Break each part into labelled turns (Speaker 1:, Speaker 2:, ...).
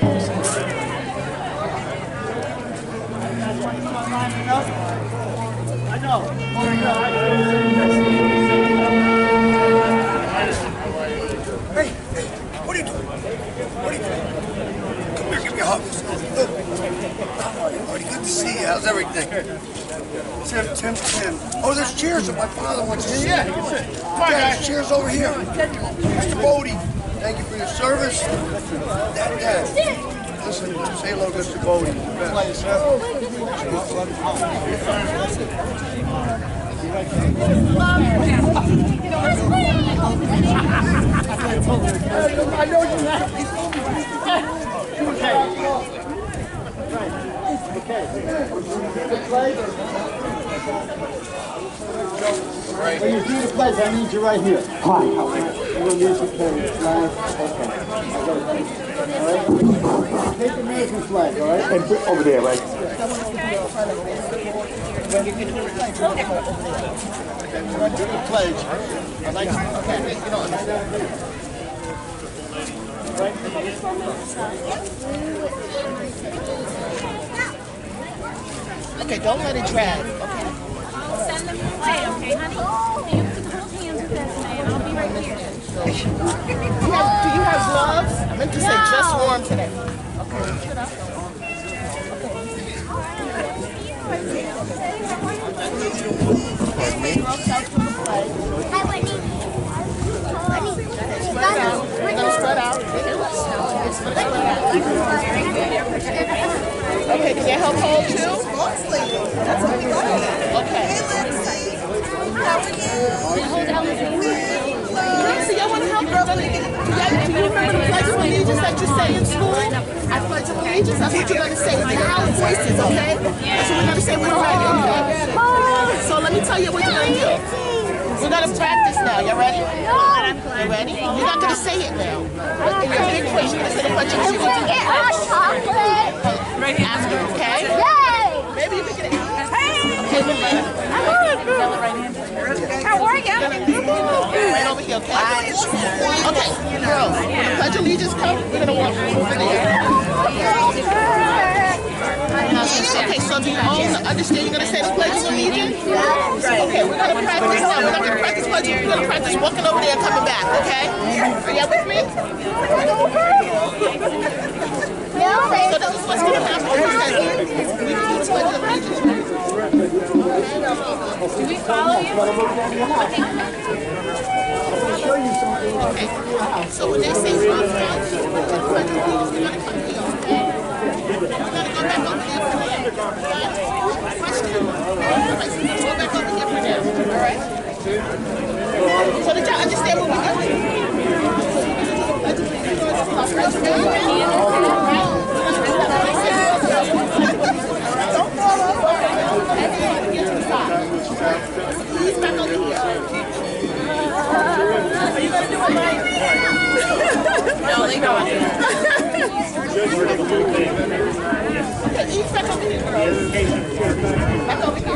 Speaker 1: I know. Hey, what are you doing? What are you doing? Come here, give me a hug. How are you, buddy? Good to see you. How's everything? Tim. Oh, there's chairs that my father wants to see. Yeah, there's chairs over here. Mr. Bodie, thank you for your service. Dad, listen, say hello to Mr. Bodie. I know you're not. Okay. When you do the pledge, I need you right here. Hi, how are you? You're going to use the flag. Okay. All right? Take the American flag, all right? And put over there, right? When you do the pledge, I'd like to... Okay, you know... Okay, don't let it drag, okay?
Speaker 2: I'll send them away, okay, honey? You can hold hands with this man. I'll be right here.
Speaker 3: Do you have gloves? I meant to say just warm today. Okay, shut up.
Speaker 2: Hi, Whitney.
Speaker 3: Spread out. We're going to spread out. Okay, can you help hold too? Okay. So y'all want to help girl? Do you remember the Pledge of Allegiance that you say in school? I pledge allegiance. That's what you're going to say. It's loud voices, okay? That's what we're going to say when we're ready, okay? So let me tell you what you're going to do. We're going to practice now. You ready? You ready? You're not going to say it now. But in your big question, you're going to say the Pledge of Allegiance. Right after, okay? Maybe you can get it. Okay,
Speaker 2: How are you?
Speaker 3: right over here, okay? Okay, girls, when the Pledge of Allegiance comes, we're going to walk over there. Okay, so do you all understand you're going to say the Pledge of Allegiance? Okay, we're going to practice now. We're not going to practice Pledge, we're going to practice walking over there and coming back, okay? Are y'all with me? So this is what's going to happen. We can do the Pledge of Allegiance.
Speaker 2: Do we follow you?
Speaker 3: Okay, so when they say we're going to come here, we're going to come here, okay? We're going to go back over here for now. Question? Alright, so let's go back over here for now, alright? So did y'all understand what we're doing? Please back over here. Are you going to do it right? No, they don't. Okay, ease back over here, girls. Back over here.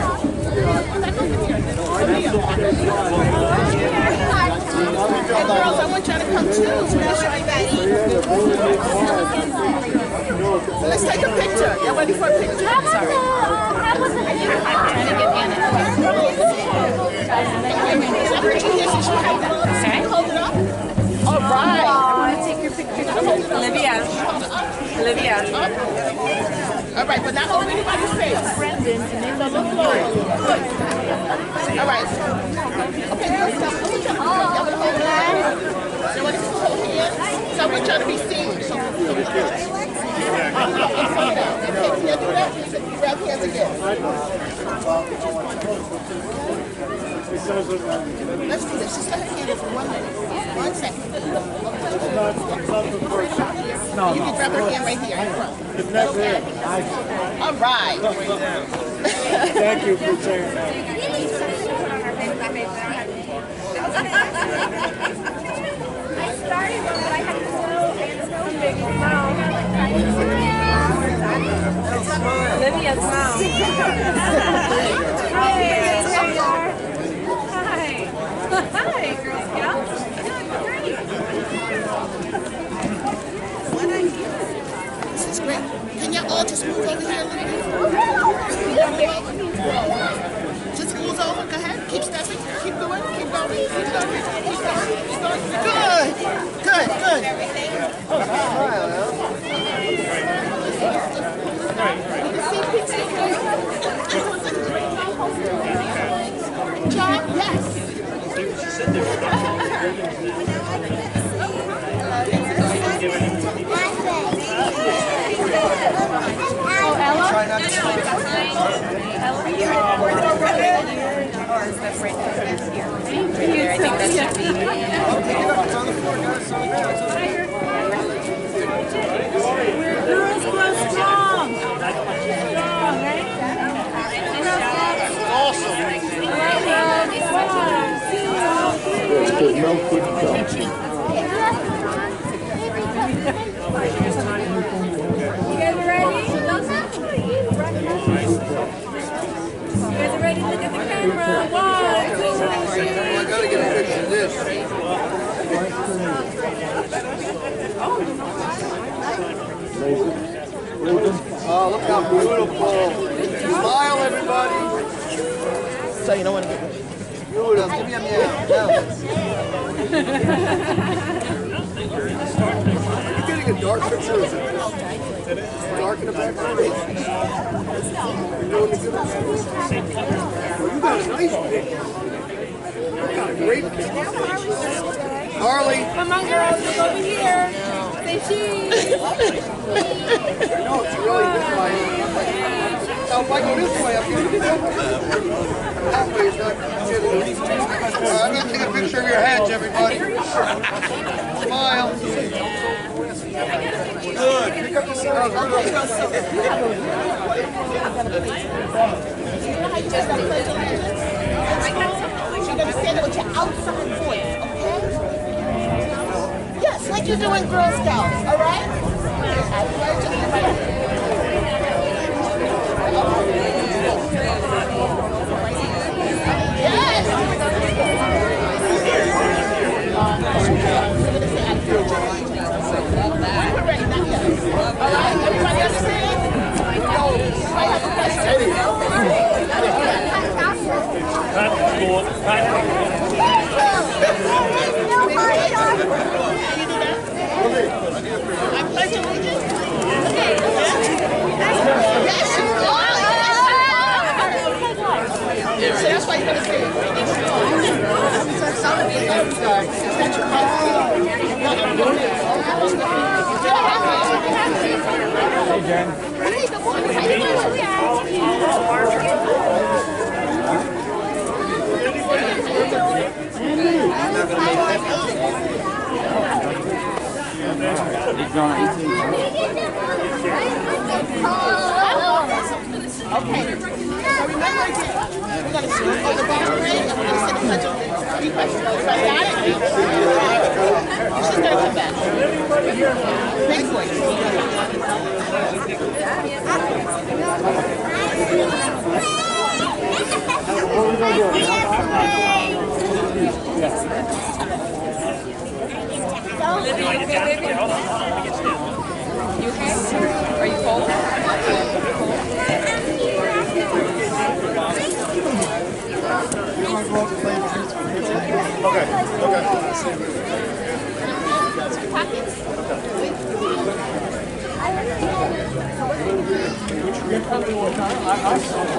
Speaker 3: Back over here. Hey, girls, I want y'all to come too. So let's show you that. So let's take a picture. Y'all ready for a picture? Sorry. Hold it up. All right. I want to take your picture. Olivia. All right, but not over anybody's face. Brendan, and then on the floor. Good. All right. Okay, girls, stop. Y'all want to hold hands? Y'all want to hold hands? So I want y'all to be seen. So grab hands again. Let's do this. Just let her hand it for 1 minute. 1 second. You can grab her hand right here in front. Okay. All right.
Speaker 1: Thank you for saying that.
Speaker 2: I started one, but I had to slow big Olivia's mom. Hi. Hi, Girl Scouts. Great. What are you?
Speaker 3: school's over here a little bit. Just school's over. Go ahead. Keep stepping. Keep going. Keep going. Keep going. Keep going. Keep going. Good. Good. Good. You can see Peekskill. John, yes.
Speaker 2: Ella? Girls grow strong. Strong, right?
Speaker 1: Awesome.
Speaker 2: You guys ready? Look at the camera. 1, 2, 3.
Speaker 1: I gotta get a picture of this. Oh, look how beautiful. Smile, everybody.
Speaker 3: So you don't want to get
Speaker 1: Beautiful. Give me a meow. You're getting a dark picture of it. Dark in the background. You're doing the good. You got a nice picture. You got a great picture. Harley.
Speaker 2: Come on, girls. Look over here. Say cheese.
Speaker 1: No, it's really this way. Now, if I go this way, I'm going to that way is not considered. I'm going to take a picture of your heads, everybody. Smile. Good. Pick up the sound.
Speaker 3: You know how you just got to pledge allegiance? You're going to stand it with your outside voice, okay? Yes, like you do in Girl Scouts, all right? I pledge allegiance. Yes! We're ready, not yet. All right, everybody understand? I have a question. I pledge allegiance. Yes, you are. So that's why you're going to say it.
Speaker 4: Hey, Jen.
Speaker 3: Hey, good morning. How you doing?
Speaker 4: He's going 18.
Speaker 3: Okay. So remember again, we're going to scoot on the boundary and we're going to sit in touch on this. Three questions. Everybody got it? She's going to come back. Big voice.
Speaker 4: What are we going to do?
Speaker 5: You okay? Are you cold?
Speaker 1: Okay.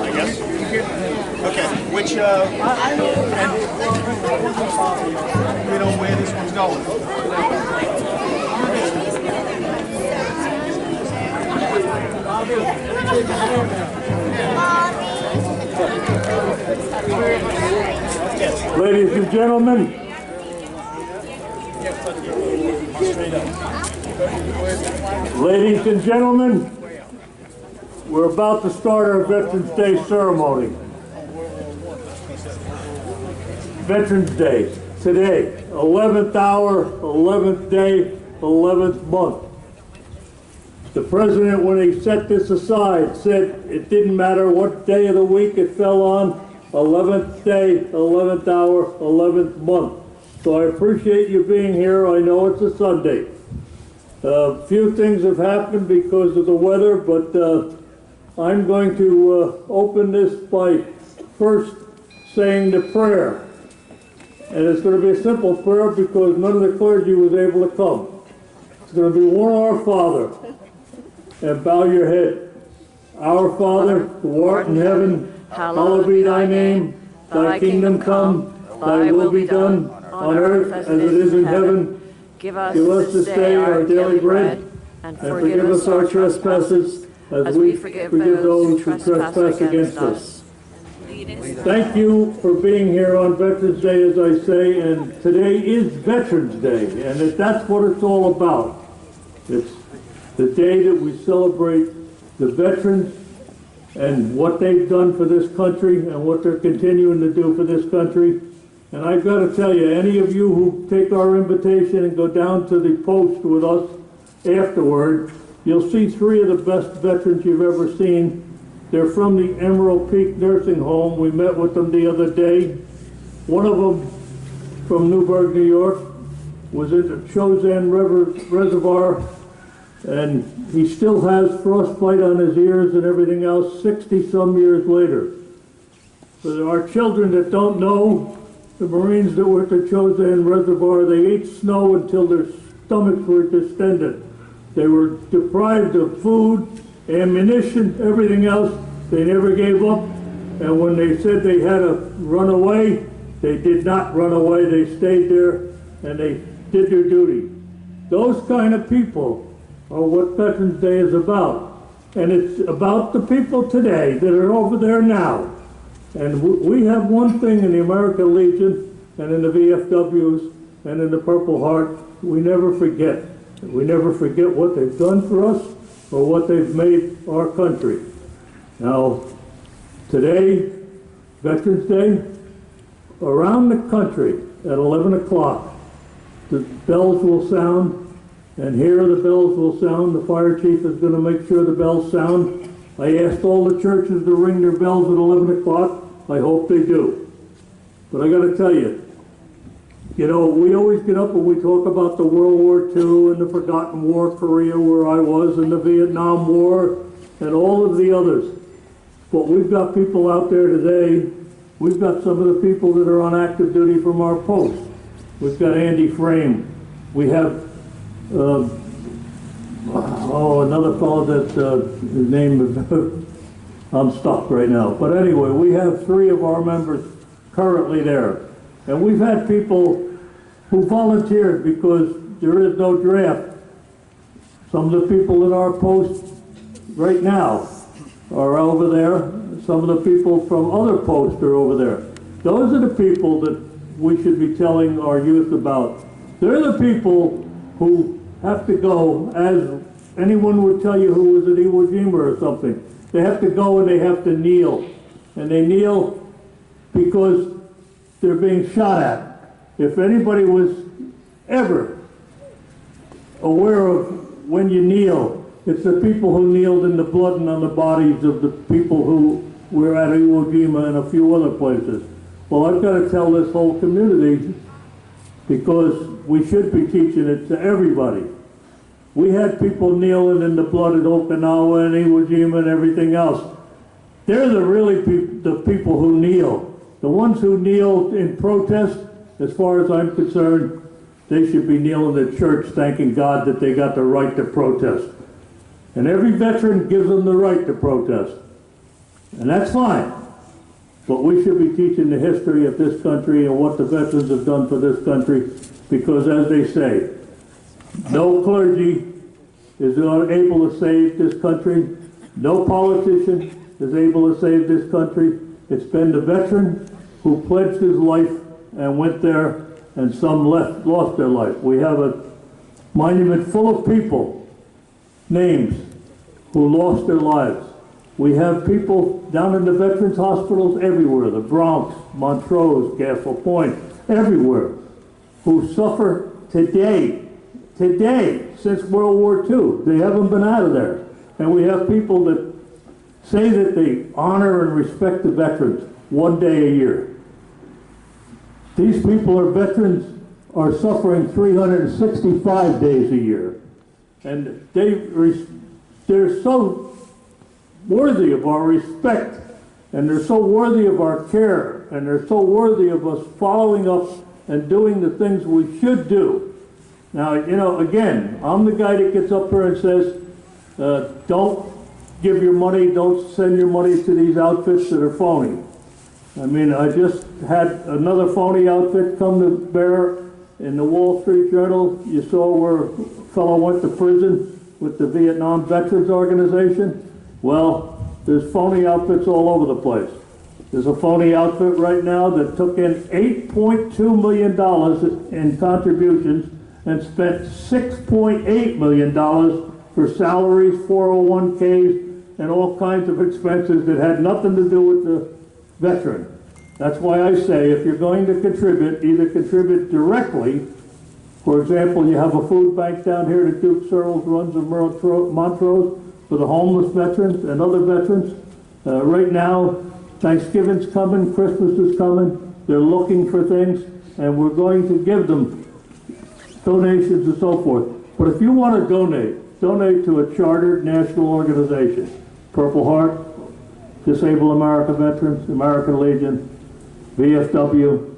Speaker 1: I guess. Okay. Which and we know where this one's going.
Speaker 6: Ladies and gentlemen, we're about to start our Veterans Day ceremony. Veterans Day, today, 11th hour, 11th day, 11th month. The President, when he set this aside, said it didn't matter what day of the week it fell on, 11th day, 11th hour, 11th month. So I appreciate you being here. I know it's a Sunday. A few things have happened because of the weather, but I'm going to open this by first saying the prayer. And it's going to be a simple prayer because none of the clergy was able to come. It's going to be one Our Father. And bow your head. Our Father, who art in heaven, hallowed be thy name. Thy kingdom come, thy will be done, on earth as it is in heaven. Give us this day our daily bread, and forgive us our trespasses, as we forgive those who trespass against us. Thank you for being here on Veterans Day, as I say, and today is Veterans Day, and that's what it's all about. It's the day that we celebrate the veterans and what they've done for this country and what they're continuing to do for this country. And I've got to tell you, any of you who take our invitation and go down to the post with us afterward, you'll see 3 of the best veterans you've ever seen. They're from the Emerald Peak Nursing Home. We met with them the other day. One of them from Newburgh, New York, was in the Chozan River Reservoir, and he still has frostbite on his ears and everything else 60-some years later. For there are children that don't know, the Marines that were at the Chozan Reservoir, they ate snow until their stomachs were distended. They were deprived of food, ammunition, everything else. They never gave up. And when they said they had to run away, they did not run away. They stayed there and they did their duty. Those kind of people are what Veterans Day is about. And it's about the people today that are over there now. And we have one thing in the American Legion and in the VFWs and in the Purple Heart, we never forget. We never forget what they've done for us or what they've made our country. Now, today, Veterans Day, around the country at 11 o'clock, the bells will sound, and here the bells will sound. The fire chief is going to make sure the bells sound. I asked all the churches to ring their bells at 11 o'clock. I hope they do. But I got to tell you, you know, we always get up and we talk about the World War II and the Forgotten War, Korea, where I was, and the Vietnam War, and all of the others. But we've got people out there today. We've got some of the people that are on active duty from our post. We've got Andy Frame. We have another fellow that his name is, I'm stuck right now. But anyway, we have 3 of our members currently there. And we've had people who volunteered because there is no draft. Some of the people in our post right now are over there. Some of the people from other posts are over there. Those are the people that we should be telling our youth about. They're the people who have to go, as anyone would tell you who was at Iwo Jima or something. They have to go and they have to kneel. And they kneel because they're being shot at. If anybody was ever aware of when you kneel, it's the people who kneeled in the blood and on the bodies of the people who were at Iwo Jima and a few other places. Well, I've got to tell this whole community, because we should be teaching it to everybody. We had people kneeling in the blood at Okinawa and Iwo Jima and everything else. They're the really the people who kneel. The ones who kneel in protest, as far as I'm concerned, they should be kneeling at church thanking God that they got the right to protest. And every veteran gives them the right to protest. And that's fine. But we should be teaching the history of this country and what the veterans have done for this country, because as they say, no clergy is able to save this country. No politician is able to save this country. It's been the veteran who pledged his life and went there, and some lost their life. We have a monument full of people, names, who lost their lives. We have people down in the veterans hospitals everywhere, the Bronx, Montrose, Castle Point, everywhere, who suffer today, since World War II. They haven't been out of there. And we have people that say that they honor and respect the veterans one day a year. These people are veterans, are suffering 365 days a year. And they're so worthy of our respect, and they're so worthy of our care, and they're so worthy of us following up and doing the things we should do. Now, you know, again, I'm the guy that gets up here and says, don't give your money, don't send your money to these outfits that are phony. I mean, I just had another phony outfit come to bear in the Wall Street Journal. You saw where a fellow went to prison with the Vietnam Veterans Organization. Well, there's phony outfits all over the place. There's a phony outfit right now that took in $8.2 million in contributions and spent $6.8 million for salaries, 401ks, and all kinds of expenses that had nothing to do with the veteran. That's why I say if you're going to contribute, either contribute directly. For example, you have a food bank down here that Duke Searles runs in Montrose for the homeless veterans and other veterans. Right now, Thanksgiving's coming, Christmas is coming. They're looking for things, and we're going to give them donations and so forth. But if you want to donate to a chartered national organization, Purple Heart, Disabled America Veterans, American Legion, VFW,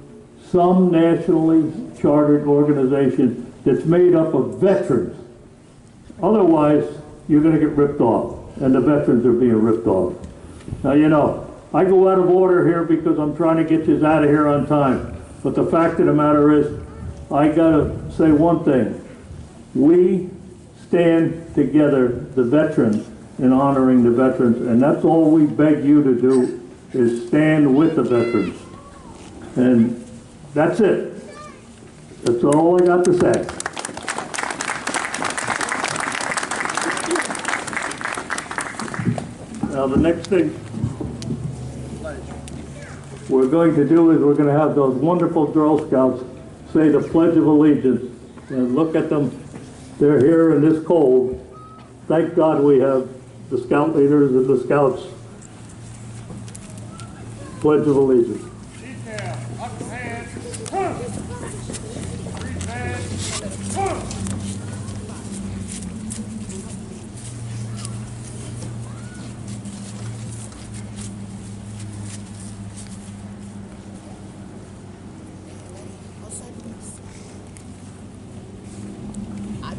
Speaker 6: some nationally chartered organization that's made up of veterans. Otherwise, you're going to get ripped off, and the veterans are being ripped off. Now, you know, I go out of order here because I'm trying to get you out of here on time. But the fact of the matter is, I got to say one thing. We stand together, the veterans, in honoring the veterans, and that's all we beg you to do, is stand with the veterans. And that's it. That's all I got to say. Now the next thing we're going to do is we're going to have those wonderful Girl Scouts say the Pledge of Allegiance. And look at them. They're here in this cold. Thank God we have the Scout leaders and the Scouts. Pledge of Allegiance.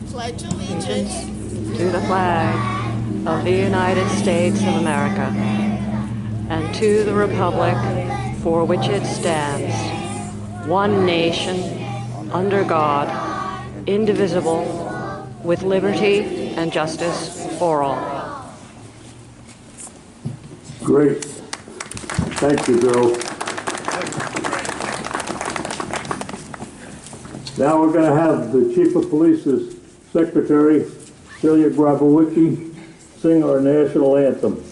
Speaker 3: Pledge allegiance
Speaker 7: to the flag of the United States of America and to the republic for which it stands, one nation, under God, indivisible, with liberty and justice for all.
Speaker 6: Great. Thank you, girls. Now we're going to have the Chief of Police's Secretary, Celia Grabowicki, sing our national anthem.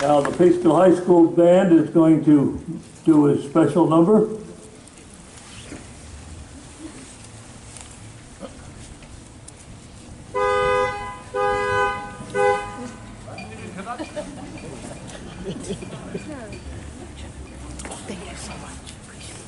Speaker 6: Now the Peekskill High School band is going to do a special number.
Speaker 3: Thank you so much. Appreciate it.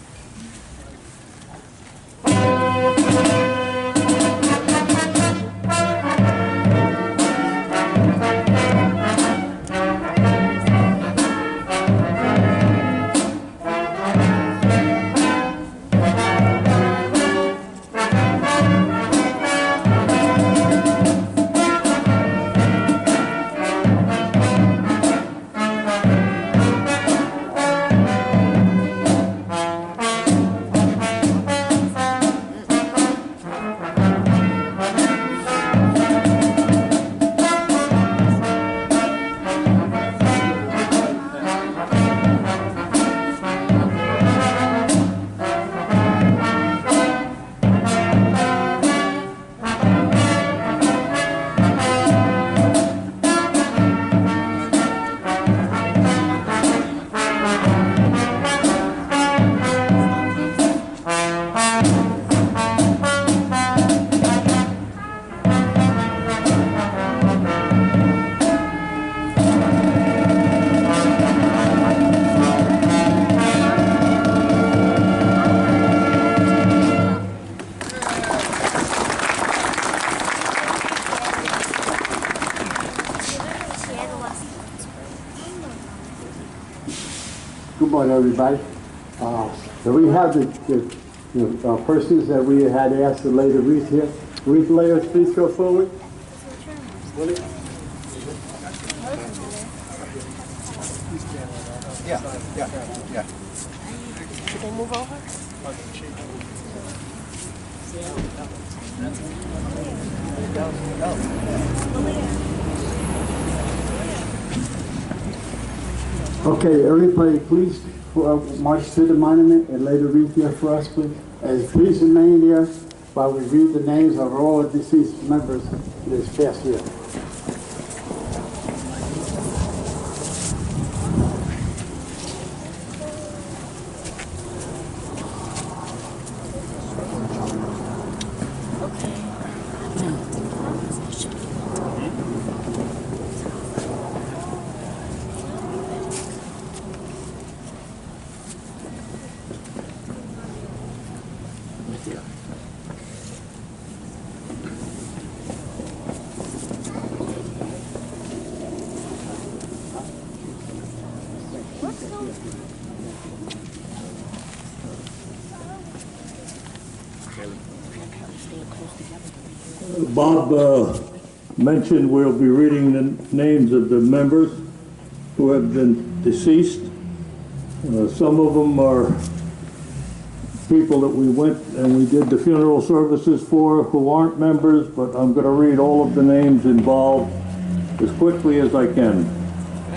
Speaker 8: Good morning, everybody. So we have the persons that we had asked to lay the wreath here. Wreath layers, please go forward.
Speaker 1: Yeah.
Speaker 3: Should they move over?
Speaker 8: Okay, everybody, please march to the monument and lay the wreath here for us, please. And please remain there while we read the names of all the deceased members this past year.
Speaker 6: Bob mentioned we'll be reading the names of the members who have been deceased. Some of them are people that we went and we did the funeral services for who aren't members, but I'm going to read all of the names involved as quickly as I can.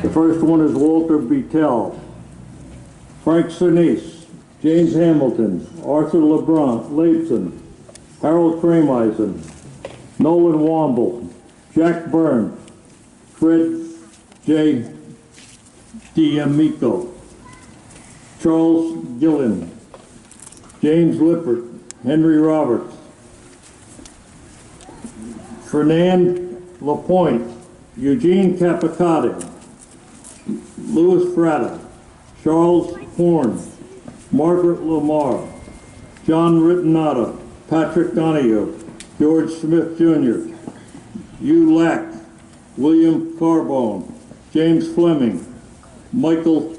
Speaker 6: The first one is Walter Beatell, Frank Sinise, James Hamilton, Arthur Leibson, Harold Krameisen, Nolan Womble, Jack Byrne, Fred J. D'Amico, Charles Gillen, James Lippert, Henry Roberts, Fernand Lapointe, Eugene Capicotti, Louis Fratta, Charles Horn, Margaret Lamar, John Rittenata, Patrick Donahue, George Smith Jr., Hugh Lack, William Carbone, James Fleming, Michael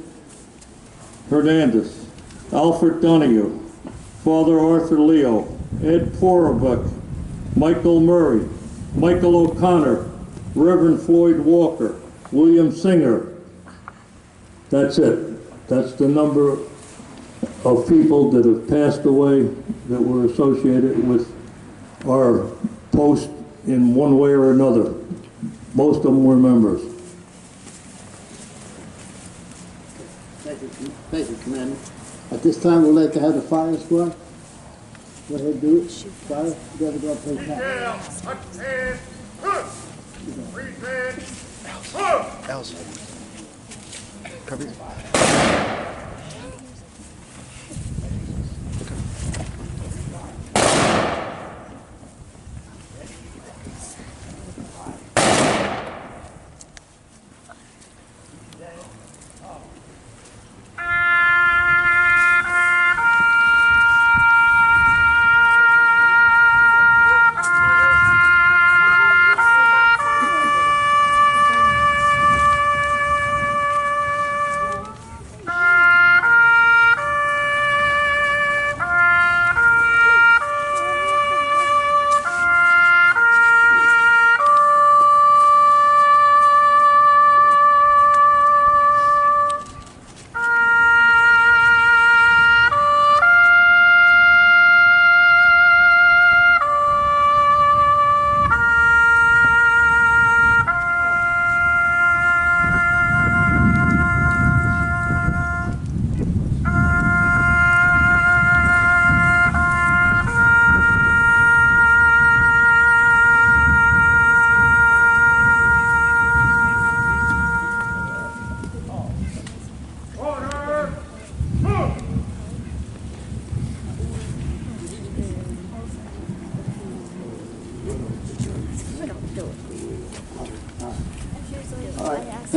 Speaker 6: Hernandez, Alfred Donahue, Father Arthur Leo, Ed Porabek, Michael Murray, Michael O'Connor, Reverend Floyd Walker, William Singer. That's it. That's the number of people that have passed away that were associated with our post in one way or another. Most of them were members.
Speaker 8: Thank you, Commander. At this time, we'd like to have the fire squad. Go ahead and do it. Fire, you gotta go up and
Speaker 1: Elsa. Cover your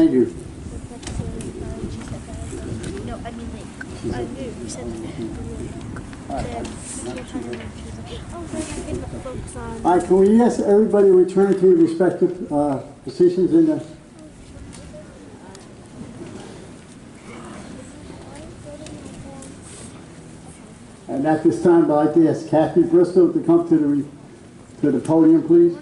Speaker 8: Thank you.
Speaker 9: No, I mean, like, I knew you said
Speaker 8: All right, can we ask everybody to return to your respective positions in the... And at this time, I'd like to ask Kathy Bristol to come to the podium, please.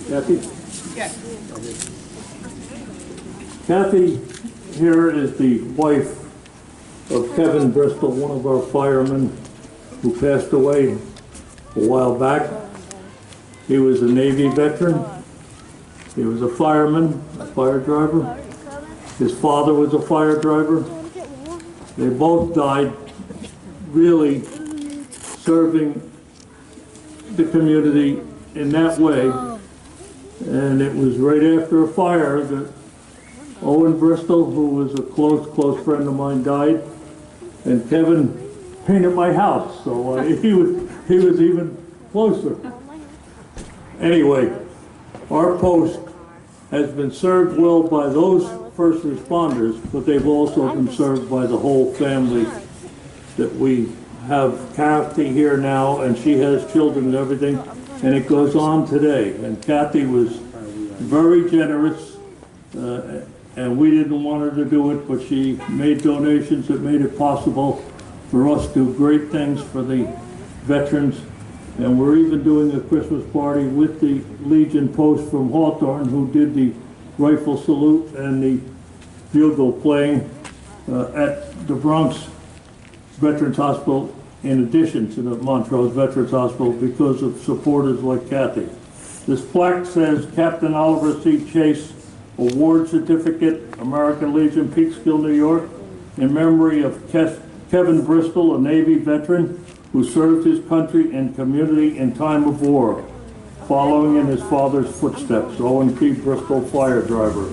Speaker 6: Kathy?
Speaker 3: Yes.
Speaker 6: Kathy here is the wife of Kevin Bristol, one of our firemen who passed away a while back. He was a Navy veteran. He was a fireman, a fire driver. His father was a fire driver. They both died really serving the community in that way. And it was right after a fire that Owen Bristol, who was a close friend of mine, died. And Kevin painted my house, so he was even closer. Anyway, our post has been served well by those first responders, but they've also been served by the whole family. That we have Kathy here now, and she has children and everything, and it goes on today. And Kathy was very generous, and we didn't want her to do it, but she made donations that made it possible for us to do great things for the veterans. And we're even doing a Christmas party with the Legion Post from Hawthorne, who did the rifle salute and the bugle playing at the Bronx Veterans Hospital, in addition to the Montrose Veterans Hospital, because of supporters like Kathy. This plaque says Captain Oliver C. Chase Award Certificate, American Legion, Peekskill, New York, in memory of Kevin Bristol, a Navy veteran who served his country and community in time of war, following in his father's footsteps. Owen P. Bristol, fire driver.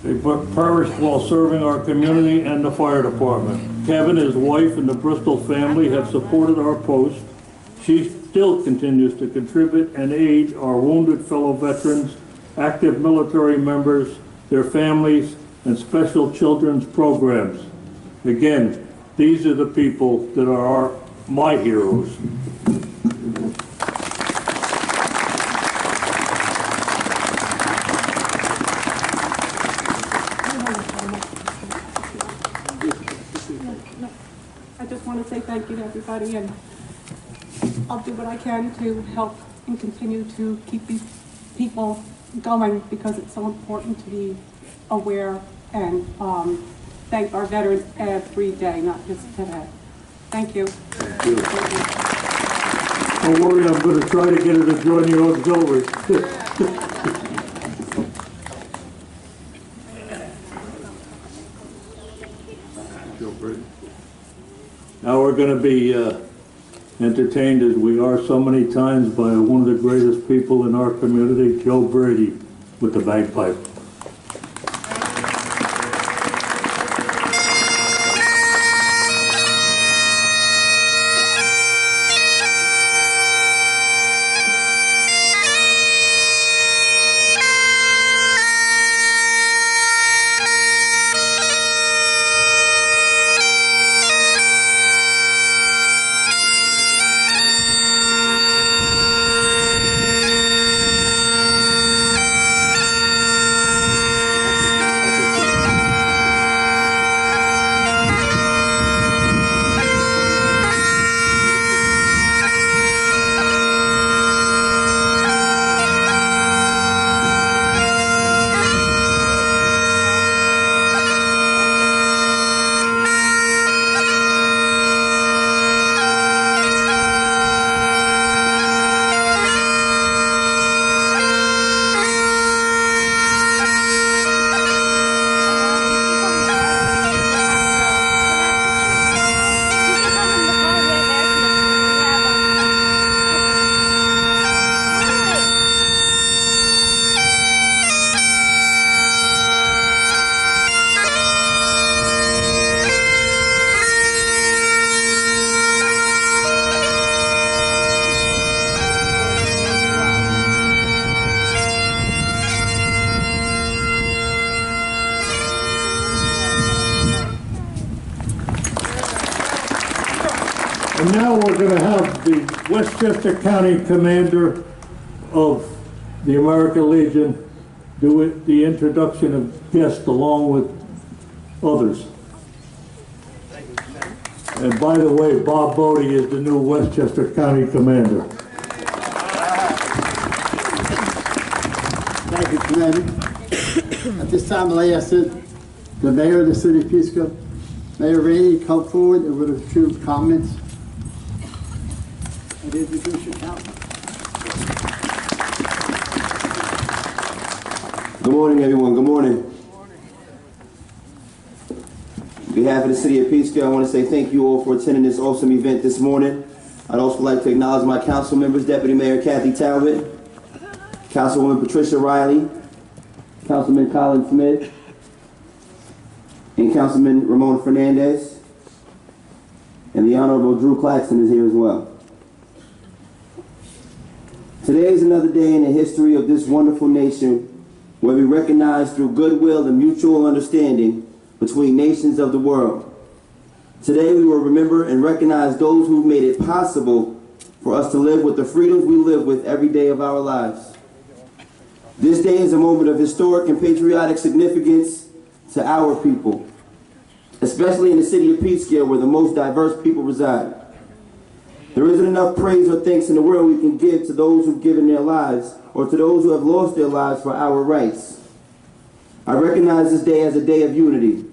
Speaker 6: They perished while serving our community and the fire department. Kevin, his wife, and the Bristol family have supported our post. She still continues to contribute and aid our wounded fellow veterans, active military members, their families, and special children's programs. Again, these are the people that are my heroes.
Speaker 10: I just want to say thank you to everybody, and I'll do what I can to help and continue to keep these people going, because it's so important to be aware and thank our veterans every day, not just today. Thank you.
Speaker 6: Thank you. Don't worry, I'm going to try to get her to join the auxiliary. Now we're going to be entertained, as we are so many times, by one of the greatest people in our community, Joe Brady, with the bagpipe. now we're going to have the Westchester County Commander of the American Legion do the introduction of guests along with others. And by the way, Bob Bodie is the new Westchester County Commander.
Speaker 8: Thank you, Commander. At this time, I'd like to ask the Mayor of the City of Peekskill, Mayor Rainey, come forward with a few comments and introduce your county.
Speaker 11: Good morning, everyone. Good morning. On behalf of the City of Peekskill, I want to say thank you all for attending this awesome event this morning. I'd also like to acknowledge my council members, Deputy Mayor Kathy Talbot, Councilwoman Patricia Riley, Councilman Colin Smith, and Councilman Ramon Fernandez, and the Honorable Drew Claxton is here as well. Today is another day in the history of this wonderful nation where we recognize through goodwill and mutual understanding between nations of the world. Today we will remember and recognize those who made it possible for us to live with the freedoms we live with every day of our lives. This day is a moment of historic and patriotic significance to our people, especially in the city of Peekskill where the most diverse people reside. There isn't enough praise or thanks in the world we can give to those who've given their lives or to those who have lost their lives for our rights. I recognize this day as a day of unity.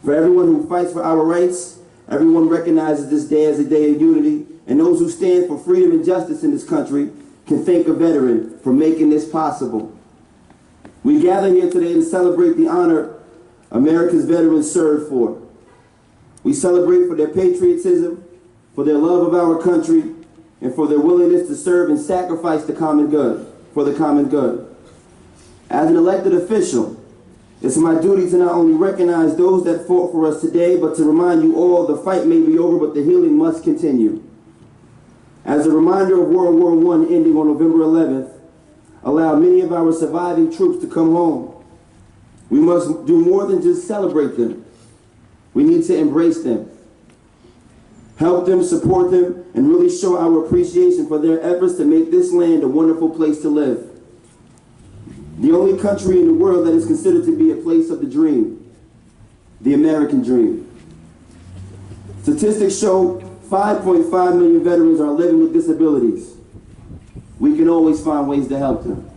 Speaker 11: For everyone who fights for our rights, everyone recognizes this day as a day of unity, and those who stand for freedom and justice in this country can thank a veteran for making this possible. We gather here today to celebrate the honor America's veterans served for. We celebrate for their patriotism, for their love of our country, and for their willingness to serve and sacrifice the common good, for the common good. As an elected official, it's my duty to not only recognize those that fought for us today, but to remind you all the fight may be over, but the healing must continue. As a reminder of World War I ending on November 11th, allow many of our surviving troops to come home. We must do more than just celebrate them. We need to embrace them, help them, support them, and really show our appreciation for their efforts to make this land a wonderful place to live. The only country in the world that is considered to be a place of the dream, the American dream. Statistics show 5.5 million veterans are living with disabilities. We can always find ways to help them.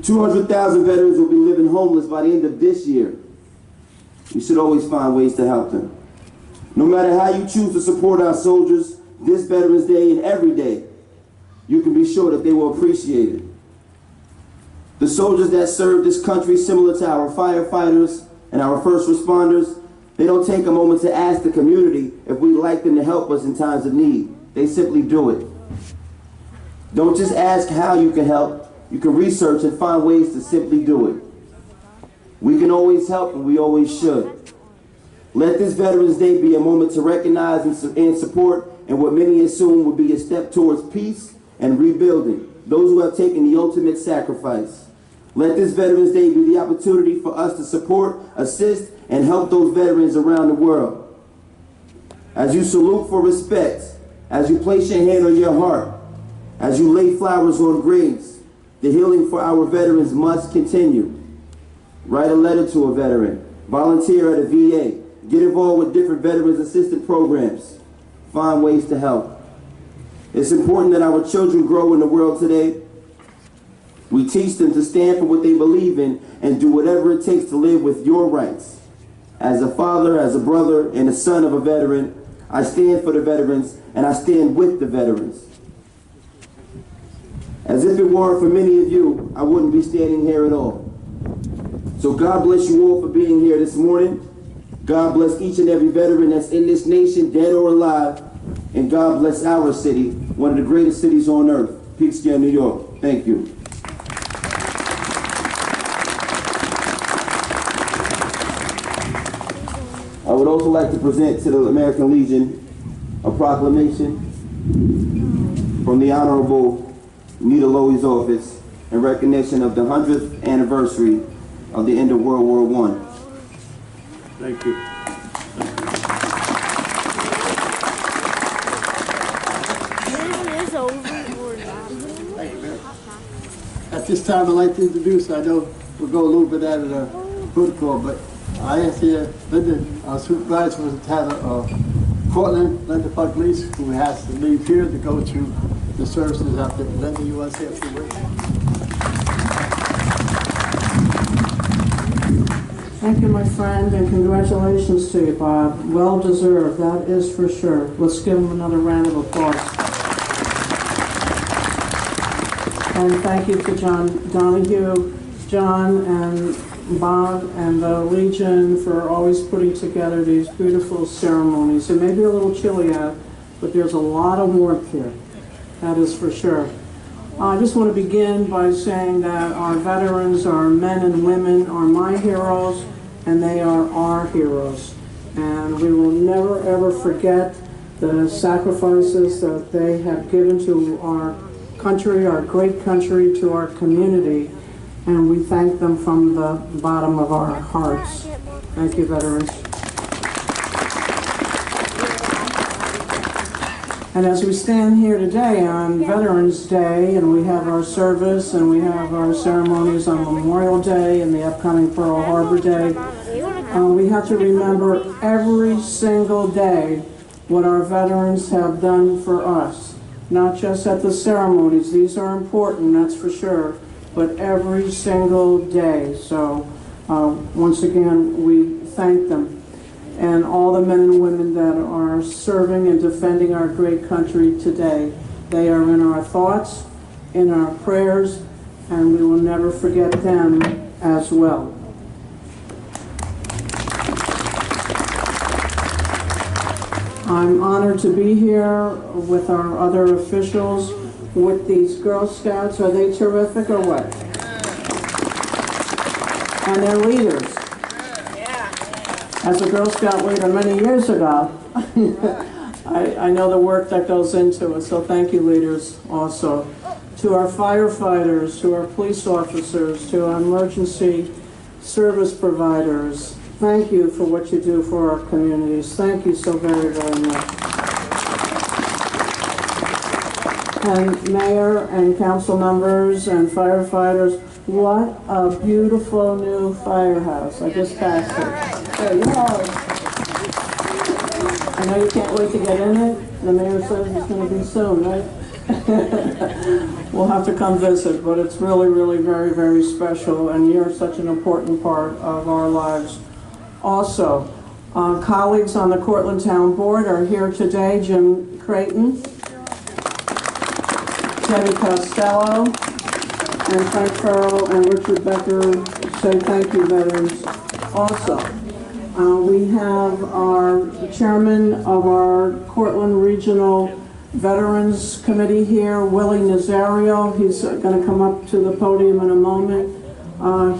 Speaker 11: 200,000 veterans will be living homeless by the end of this year. We should always find ways to help them. No matter how you choose to support our soldiers, this Veterans Day and every day, you can be sure that they will appreciate it. The soldiers that serve this country, similar to our firefighters and our first responders, they don't take a moment to ask the community if we'd like them to help us in times of need. They simply do it. Don't just ask how you can help. You can research and find ways to simply do it. We can always help, and we always should. Let this Veterans Day be a moment to recognize and support and what many assume will be a step towards peace and rebuilding, those who have taken the ultimate sacrifice. Let this Veterans Day be the opportunity for us to support, assist, and help those veterans around the world. As you salute for respect, as you place your hand on your heart, as you lay flowers on graves, the healing for our veterans must continue. Write a letter to a veteran, volunteer at a VA, get involved with different veterans assistance programs, find ways to help. It's important that our children grow in the world today. We teach them to stand for what they believe in and do whatever it takes to live with your rights. As a father, as a brother, and a son of a veteran, I stand for the veterans and I stand with the veterans. As if it weren't for many of you, I wouldn't be standing here at all. So God bless you all for being here this morning. God bless each and every veteran that's in this nation, dead or alive. And God bless our city, one of the greatest cities on earth, Peekskill, New York. Thank you. I would also like to present to the American Legion a proclamation from the Honorable Nita Lowey's office in recognition of the 100th anniversary of the end of World War I. Thank you.
Speaker 8: this time I'd like to introduce, I know we'll go a little bit out of the protocol, but I asked here Linda, our supervisor for the town of Portland, Linda Buckley's, who has to leave here to go to the services out there. Linda, you want to say a few words?
Speaker 12: Thank you, my friend, and congratulations to you, Bob. Well deserved, that is for sure. Let's give him another round of applause. And thank you to John Donahue, John and Bob and the Legion for always putting together these beautiful ceremonies. It may be a little chilly out, but there's a lot of warmth here. That is for sure. I just want to begin by saying that our veterans, our men and women, are my heroes, and they are our heroes. And we will never ever forget the sacrifices that they have given to our country, our great country, to our community. And we thank them from the bottom of our hearts. Thank you, veterans. And as we stand here today on Veterans Day, and we have our service, and we have our ceremonies on Memorial Day and the upcoming Pearl Harbor Day, we have to remember every single day what our veterans have done for us. Not just at the ceremonies, these are important, that's for sure, but every single day. So once again, we thank them. And all the men and women that are serving and defending our great country today. They are in our thoughts, in our prayers, and we will never forget them as well. I'm honored to be here with our other officials, with these Girl Scouts. Are they terrific or what? And their leaders. As a Girl Scout leader many years ago, I know the work that goes into it, so thank you, leaders, also. To our firefighters, to our police officers, to our emergency service providers, thank you for what you do for our communities. Thank you so very, very much. And Mayor and council members and firefighters, what a beautiful new firehouse. I just passed it. There you go. I know you can't wait to get in it. The mayor says it's going to be soon, right? We'll have to come visit, but it's really, really very, very special, and you're such an important part of our lives. Also, colleagues on the Cortland Town Board are here today. Jim Creighton, Debbie Costello, and Frank Farrell and Richard Becker say thank you, veterans. Also, we have our chairman of our Cortland Regional Veterans Committee here, Willie Nazario. He's going to come up to the podium in a moment.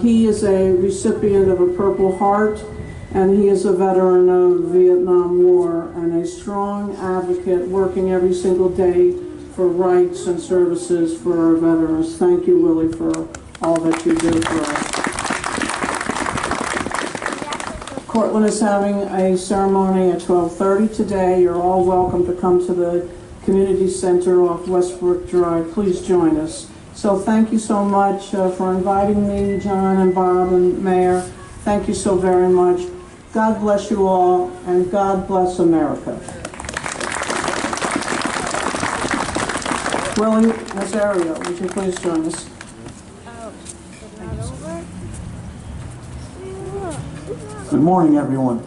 Speaker 12: He is a recipient of a Purple Heart, and he is a veteran of the Vietnam War and a strong advocate working every single day for rights and services for our veterans. Thank you, Willie, for all that you do for us. Cortland is having a ceremony at 12:30 today. You're all welcome to come to the Community Center off Westbrook Drive. Please join us. So thank you so much for inviting me, John and Bob and Mayor. Thank you so very much. God bless you all, and God bless America. Willie Nazario, would you please join us?
Speaker 8: Good morning, everyone.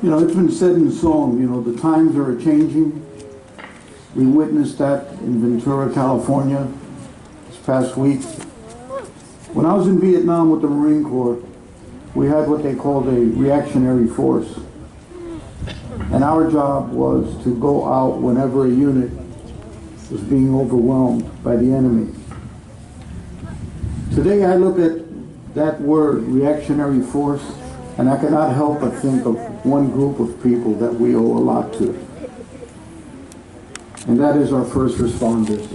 Speaker 8: You know, it's been said in song, you know, the times are changing. We witnessed that in Ventura, California this past week. When I was in Vietnam with the Marine Corps, we had what they called a reactionary force. And our job was to go out whenever a unit was being overwhelmed by the enemy. Today I look at that word, reactionary force, and I cannot help but think of one group of people that we owe a lot to. And that is our first responders.